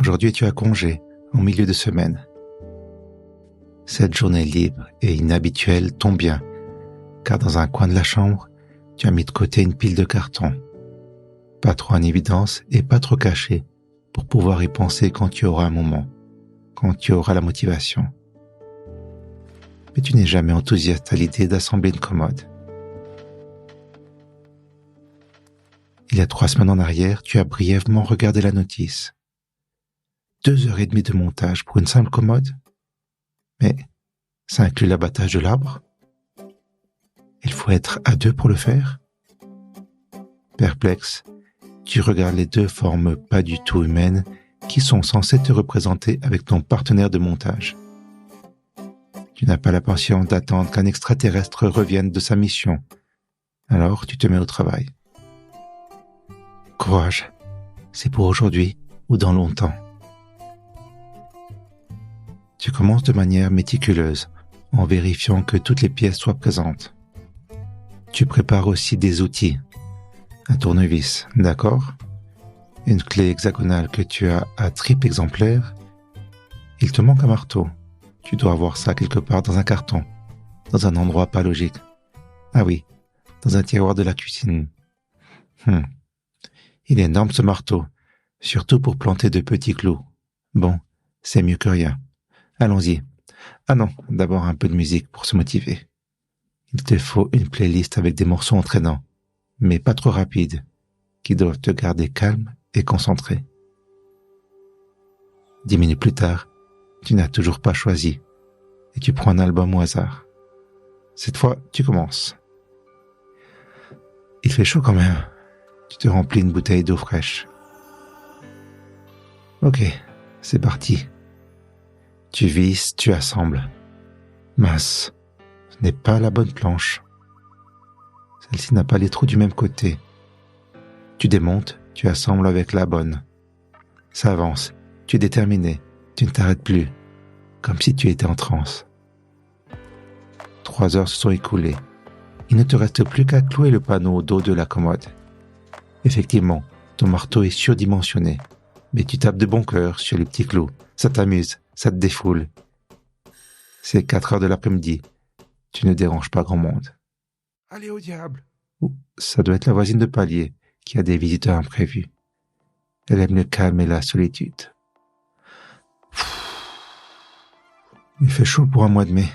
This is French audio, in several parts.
Aujourd'hui, tu as congé, en milieu de semaine. Cette journée libre et inhabituelle tombe bien, car dans un coin de la chambre, tu as mis de côté une pile de cartons. Pas trop en évidence et pas trop caché, pour pouvoir y penser quand tu auras un moment, quand tu auras la motivation. Mais tu n'es jamais enthousiaste à l'idée d'assembler une commode. Il y a 3 semaines en arrière, tu as brièvement regardé la notice. 2h30 de montage pour une simple commode? Mais ça inclut l'abattage de l'arbre? Il faut être à 2 pour le faire? Perplexe, tu regardes les 2 formes pas du tout humaines qui sont censées te représenter avec ton partenaire de montage. Tu n'as pas la patience d'attendre qu'un extraterrestre revienne de sa mission. Alors tu te mets au travail. Courage, c'est pour aujourd'hui ou dans longtemps. Tu commences de manière méticuleuse, en vérifiant que toutes les pièces soient présentes. Tu prépares aussi des outils. Un tournevis, d'accord? Une clé hexagonale que tu as à triple exemplaire. Il te manque un marteau. Tu dois avoir ça quelque part dans un carton, dans un endroit pas logique. Ah oui, dans un tiroir de la cuisine. Il est énorme ce marteau, surtout pour planter de petits clous. Bon, c'est mieux que rien. Allons-y. Ah non, d'abord un peu de musique pour se motiver. Il te faut une playlist avec des morceaux entraînants, mais pas trop rapides, qui doivent te garder calme et concentré. 10 minutes plus tard, tu n'as toujours pas choisi, et tu prends un album au hasard. Cette fois, tu commences. Il fait chaud quand même. Tu te remplis une bouteille d'eau fraîche. Ok, c'est parti. Tu visses, tu assembles. Mince, ce n'est pas la bonne planche. Celle-ci n'a pas les trous du même côté. Tu démontes, tu assembles avec la bonne. Ça avance, tu es déterminé, tu ne t'arrêtes plus, comme si tu étais en transe. 3 heures se sont écoulées. Il ne te reste plus qu'à clouer le panneau au dos de la commode. Effectivement, ton marteau est surdimensionné, mais tu tapes de bon cœur sur les petits clous. Ça t'amuse, ça te défoule. C'est 4 heures de l'après-midi. Tu ne déranges pas grand monde. Allez au diable! Ça doit être la voisine de palier qui a des visiteurs imprévus. Elle aime le calme et la solitude. Il fait chaud pour un mois de mai.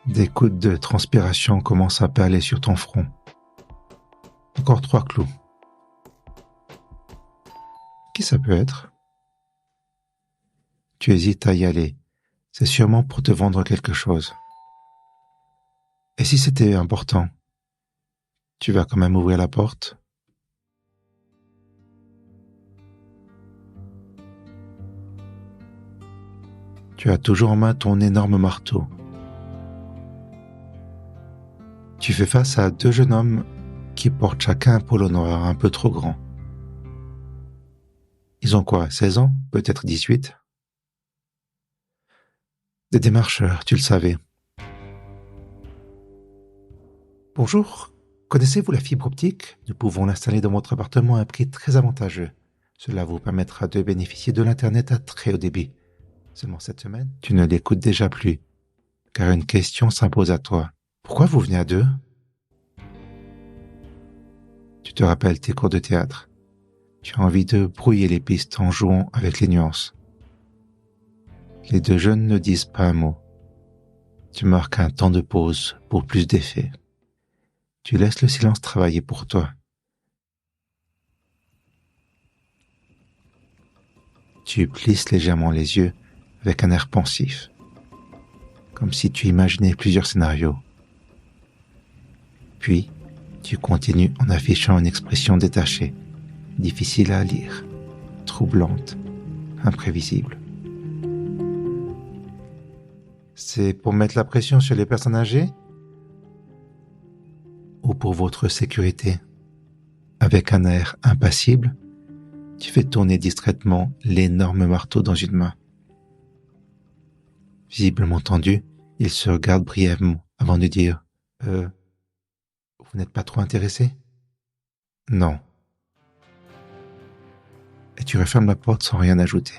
Des gouttes de transpiration commencent à perler sur ton front. Encore 3 clous. Qui ça peut être? Tu hésites à y aller. C'est sûrement pour te vendre quelque chose. Et si c'était important? Tu vas quand même ouvrir la porte? Tu as toujours en main ton énorme marteau. Tu fais face à 2 jeunes hommes qui portent chacun un polo noir un peu trop grand. Ils ont quoi, 16 ans? Peut-être 18? Des démarcheurs, tu le savais. Bonjour, connaissez-vous la fibre optique? Nous pouvons l'installer dans votre appartement à un prix très avantageux. Cela vous permettra de bénéficier de l'Internet à très haut débit. Seulement cette semaine, tu ne l'écoutes déjà plus, car une question s'impose à toi. Pourquoi vous venez à 2? Tu te rappelles tes cours de théâtre. Tu as envie de brouiller les pistes en jouant avec les nuances. Les 2 jeunes ne disent pas un mot. Tu marques un temps de pause pour plus d'effet. Tu laisses le silence travailler pour toi. Tu plisses légèrement les yeux avec un air pensif, comme si tu imaginais plusieurs scénarios. Puis, tu continues en affichant une expression détachée, difficile à lire, troublante, imprévisible. C'est pour mettre la pression sur les personnes âgées? Ou pour votre sécurité? Avec un air impassible, tu fais tourner distraitement l'énorme marteau dans une main. Visiblement tendu, il se regarde brièvement avant de dire « Vous n'êtes pas trop intéressé ?»« Non. » et tu refermes la porte sans rien ajouter.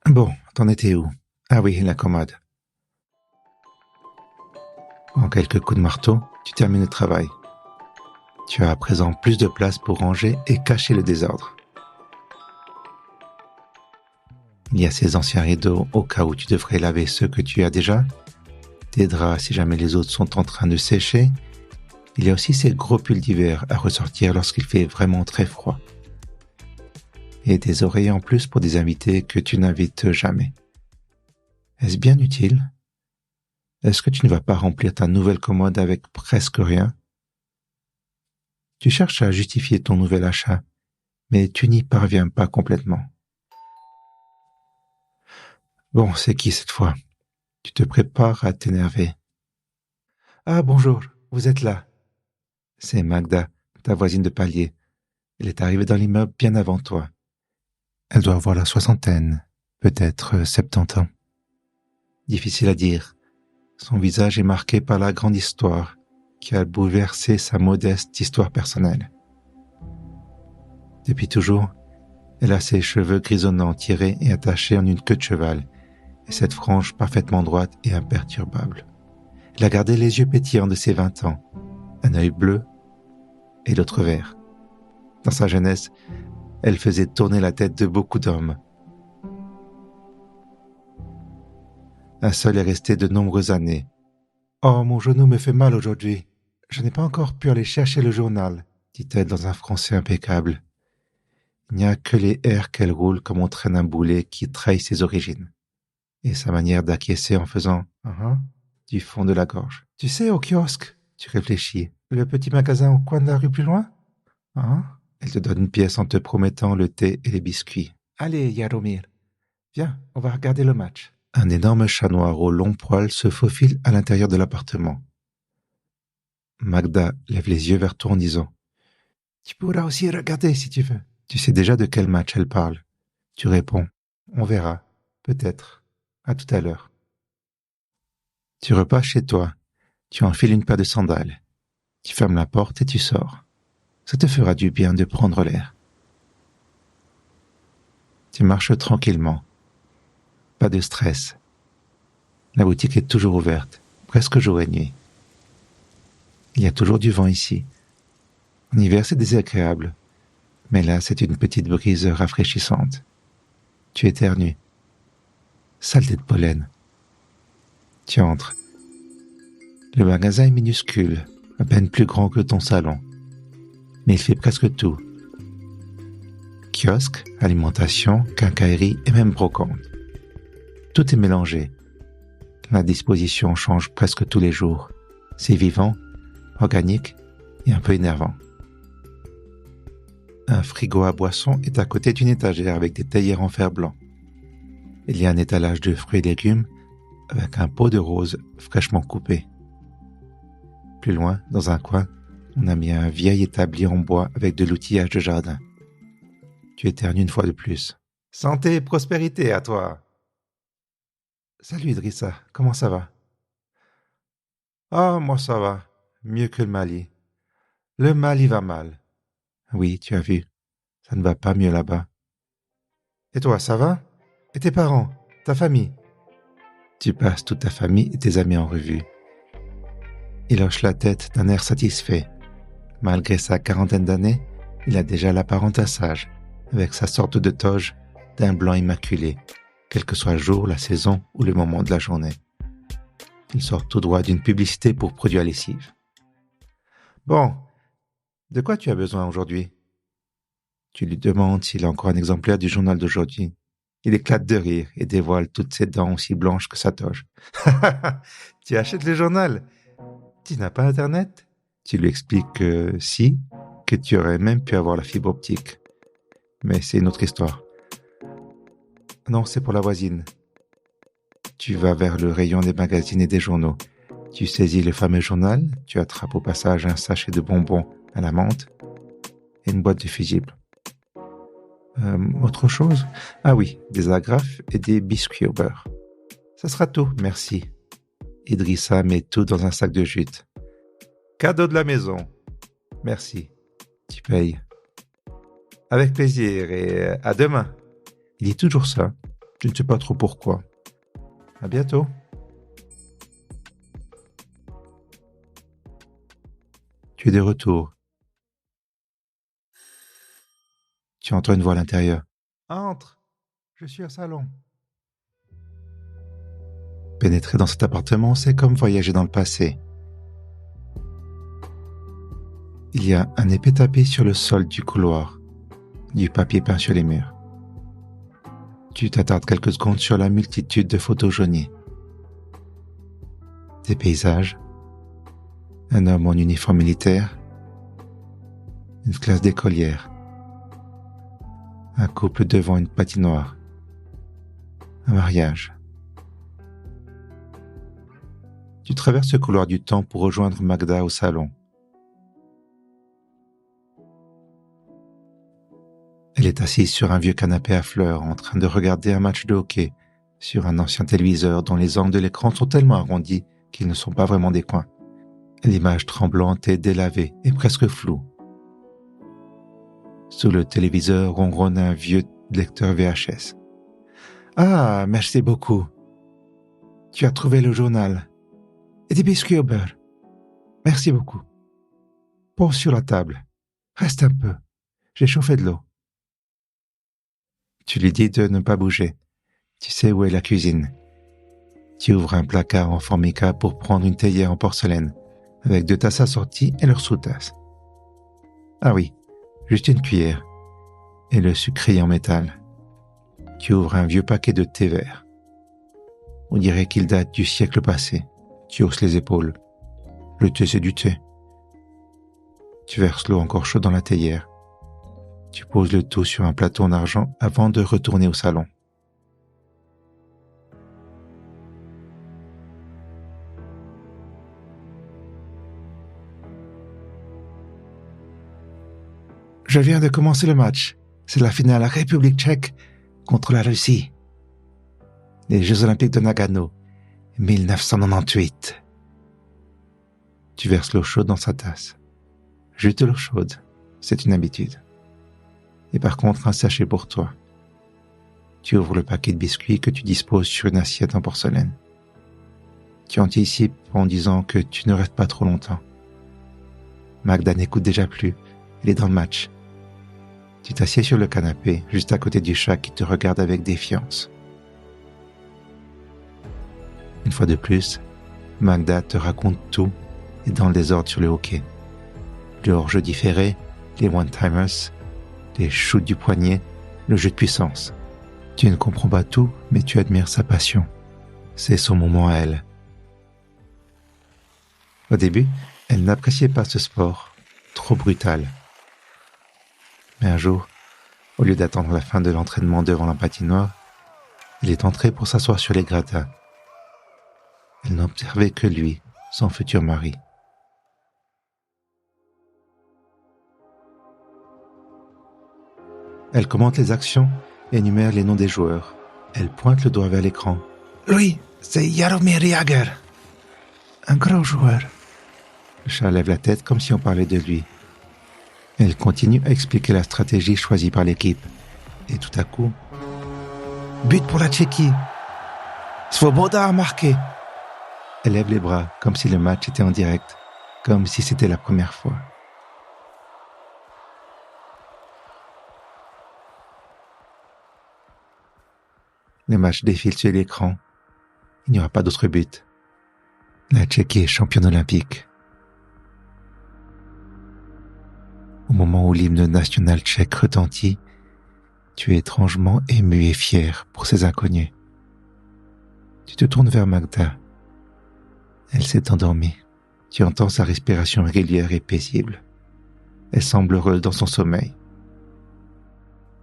Bon, t'en étais où? Ah oui, la commode. En quelques coups de marteau, tu termines le travail. Tu as à présent plus de place pour ranger et cacher le désordre. Il y a ces anciens rideaux au cas où tu devrais laver ceux que tu as déjà, tes draps si jamais les autres sont en train de sécher. Il y a aussi ces gros pulls d'hiver à ressortir lorsqu'il fait vraiment très froid. Et des oreillers en plus pour des invités que tu n'invites jamais. Est-ce bien utile? Est-ce que tu ne vas pas remplir ta nouvelle commode avec presque rien? Tu cherches à justifier ton nouvel achat, mais tu n'y parviens pas complètement. Bon, c'est qui cette fois? Tu te prépares à t'énerver. Ah bonjour, vous êtes là. C'est Magda, ta voisine de palier. Elle est arrivée dans l'immeuble bien avant toi. Elle doit avoir la soixantaine, peut-être 70 ans. Difficile à dire. Son visage est marqué par la grande histoire qui a bouleversé sa modeste histoire personnelle. Depuis toujours, elle a ses cheveux grisonnants tirés et attachés en une queue de cheval, et cette frange parfaitement droite et imperturbable. Elle a gardé les yeux pétillants de ses 20 ans, un œil bleu et l'autre vert. Dans sa jeunesse, elle faisait tourner la tête de beaucoup d'hommes. Un seul est resté de nombreuses années. « Oh, mon genou me fait mal aujourd'hui. Je n'ai pas encore pu aller chercher le journal, » dit-elle dans un français impeccable. Il n'y a que les airs qu'elle roule comme on traîne un boulet qui trahit ses origines. Et sa manière d'acquiescer en faisant « du fond de la gorge. »« Tu sais, au kiosque, tu réfléchis, le petit magasin au coin de la rue plus loin ? » Elle te donne une pièce en te promettant le thé et les biscuits. « Allez, Yaromir, viens, on va regarder le match. » Un énorme chat noir aux longs poils se faufile à l'intérieur de l'appartement. Magda lève les yeux vers toi en disant « Tu pourras aussi regarder si tu veux. » Tu sais déjà de quel match elle parle. Tu réponds « On verra, peut-être, à tout à l'heure. » Tu repars chez toi, tu enfiles une paire de sandales, tu fermes la porte et tu sors. Ça te fera du bien de prendre l'air. Tu marches tranquillement. Pas de stress. La boutique est toujours ouverte, presque jour et nuit. Il y a toujours du vent ici. En hiver, c'est désagréable, mais là, c'est une petite brise rafraîchissante. Tu éternues. Saleté de pollen. Tu entres. Le magasin est minuscule, à peine plus grand que ton salon, mais il fait presque tout. Kiosque, alimentation, quincaillerie et même brocante. Tout est mélangé. La disposition change presque tous les jours. C'est vivant, organique et un peu énervant. Un frigo à boissons est à côté d'une étagère avec des théières en fer blanc. Il y a un étalage de fruits et légumes avec un pot de roses fraîchement coupé. Plus loin, dans un coin, on a mis un vieil établi en bois avec de l'outillage de jardin. Tu éternues une fois de plus. Santé et prospérité à toi. Salut Idrissa, comment ça va? Ah, moi ça va, mieux que le Mali. Le Mali va mal. Oui, tu as vu, ça ne va pas mieux là-bas. Et toi, ça va? Et tes parents, ta famille? Tu passes toute ta famille et tes amis en revue. Il hoche la tête d'un air satisfait. Malgré sa quarantaine d'années, il a déjà l'apparence sage, avec sa sorte de toge d'un blanc immaculé, quel que soit le jour, la saison ou le moment de la journée. Il sort tout droit d'une publicité pour produits à lessive. Bon, de quoi tu as besoin aujourd'hui? Tu lui demandes s'il a encore un exemplaire du journal d'aujourd'hui. Il éclate de rire et dévoile toutes ses dents aussi blanches que sa toge. Tu achètes le journal? Tu n'as pas Internet? Tu lui expliques que si, que tu aurais même pu avoir la fibre optique. Mais c'est une autre histoire. Non, c'est pour la voisine. Tu vas vers le rayon des magazines et des journaux. Tu saisis le fameux journal, tu attrapes au passage un sachet de bonbons à la menthe et une boîte de fusibles. Autre chose? Ah oui, des agrafes et des biscuits au beurre. Ça sera tout, merci. Idrissa met tout dans un sac de jute. Cadeau de la maison. Merci. Tu payes. Avec plaisir et à demain. Il dit toujours ça. Je ne sais pas trop pourquoi. À bientôt. Tu es de retour. Tu entends une voix à l'intérieur. Entre. Je suis au salon. Pénétrer dans cet appartement, c'est comme voyager dans le passé. Il y a un épais tapis sur le sol du couloir, du papier peint sur les murs. Tu t'attardes quelques secondes sur la multitude de photos jaunies. Des paysages, un homme en uniforme militaire, une classe d'écolières, un couple devant une patinoire, un mariage. Tu traverses le couloir du temps pour rejoindre Magda au salon. Elle est assise sur un vieux canapé à fleurs en train de regarder un match de hockey sur un ancien téléviseur dont les angles de l'écran sont tellement arrondis qu'ils ne sont pas vraiment des coins. L'image tremblante est délavée et presque floue. Sous le téléviseur ronronne un vieux lecteur VHS. « Ah, merci beaucoup. Tu as trouvé le journal. Et des biscuits au beurre. Merci beaucoup. Pose sur la table. Reste un peu. J'ai chauffé de l'eau. » Tu lui dis de ne pas bouger. Tu sais où est la cuisine. Tu ouvres un placard en formica pour prendre une théière en porcelaine, avec 2 tasses assorties et leurs sous-tasses. Ah oui, juste une cuillère, et le sucrier en métal. Tu ouvres un vieux paquet de thé vert. On dirait qu'il date du siècle passé. Tu hausses les épaules. Le thé, c'est du thé. Tu verses l'eau encore chaude dans la théière. Tu poses le tout sur un plateau en argent avant de retourner au salon. Je viens de commencer le match. C'est la finale République tchèque contre la Russie. Les Jeux olympiques de Nagano, 1998. Tu verses l'eau chaude dans sa tasse. Juste de l'eau chaude, c'est une habitude. Et par contre, un sachet pour toi. Tu ouvres le paquet de biscuits que tu disposes sur une assiette en porcelaine. Tu anticipes en disant que tu ne restes pas trop longtemps. Magda n'écoute déjà plus, elle est dans le match. Tu t'assieds sur le canapé, juste à côté du chat qui te regarde avec défiance. Une fois de plus, Magda te raconte tout et dans le désordre sur le hockey. Le hors-jeu différé, les one-timers, les shoots du poignet, le jeu de puissance. Tu ne comprends pas tout, mais tu admires sa passion. C'est son moment à elle. Au début, elle n'appréciait pas ce sport, trop brutal. Mais un jour, au lieu d'attendre la fin de l'entraînement devant la patinoire, elle est entrée pour s'asseoir sur les gradins. Elle n'observait que lui, son futur mari. Elle commente les actions et énumère les noms des joueurs. Elle pointe le doigt vers l'écran. Lui, c'est Jaromir Jagr. Un gros joueur. Le chat lève la tête comme si on parlait de lui. Elle continue à expliquer la stratégie choisie par l'équipe. Et tout à coup... But pour la Tchéquie. Svoboda a marqué. Elle lève les bras comme si le match était en direct. Comme si c'était la première fois. Le match défile sur l'écran. Il n'y aura pas d'autre but. La Tchéquie est championne olympique. Au moment où l'hymne national tchèque retentit, tu es étrangement ému et fier pour ces inconnus. Tu te tournes vers Magda. Elle s'est endormie. Tu entends sa respiration régulière et paisible. Elle semble heureuse dans son sommeil.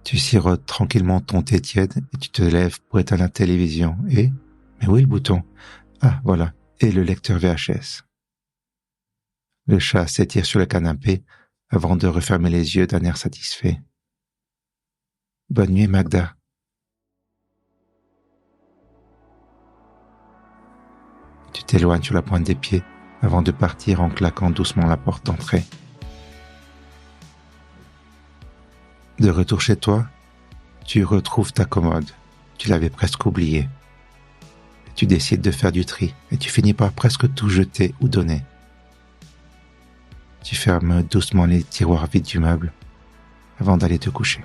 Tu sirotes tranquillement ton thé tiède et tu te lèves pour éteindre la télévision et... Mais où est le bouton? Ah, voilà. Et le lecteur VHS. Le chat s'étire sur le canapé avant de refermer les yeux d'un air satisfait. Bonne nuit, Magda. Tu t'éloignes sur la pointe des pieds avant de partir en claquant doucement la porte d'entrée. De retour chez toi, tu retrouves ta commode. Tu l'avais presque oubliée. Tu décides de faire du tri et tu finis par presque tout jeter ou donner. Tu fermes doucement les tiroirs vides du meuble avant d'aller te coucher.